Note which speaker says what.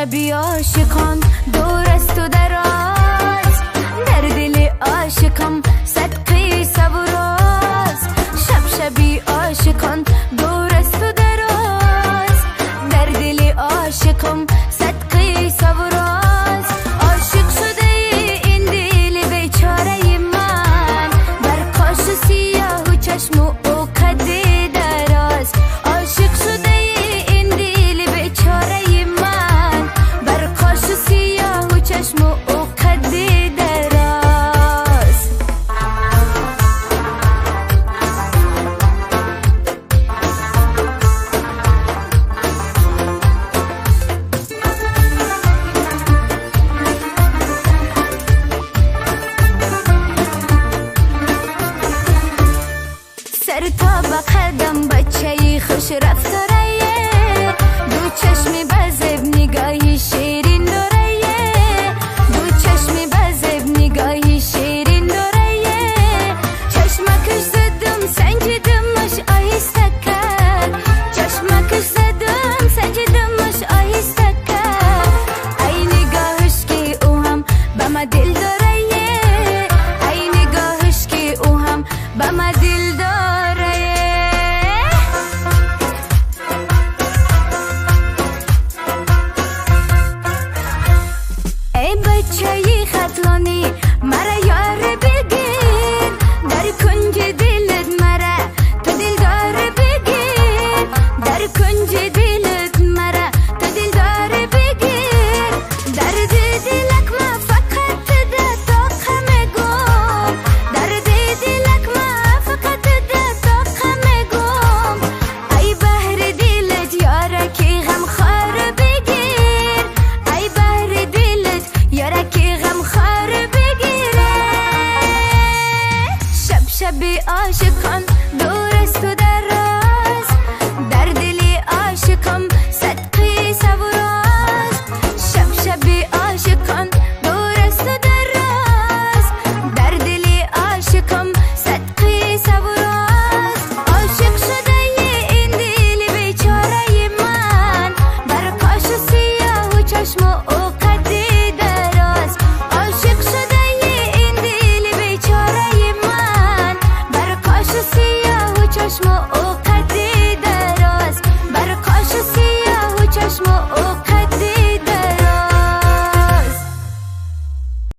Speaker 1: شبی عاشقان دور است و دراز، در دل عاشقم صدقی صبر و راز. شبی عاشقان دور است و دراز، در دل عاشقم صدقی صبر و راز. عاشق شده این دل بیچاره من، بر کاش سیاه و چشم و قد دراز. عاشق شده این دل بیچاره من، بر کاش سیاه و چشم و قد دراز. سر تا به قدم بچه خوش رفتار،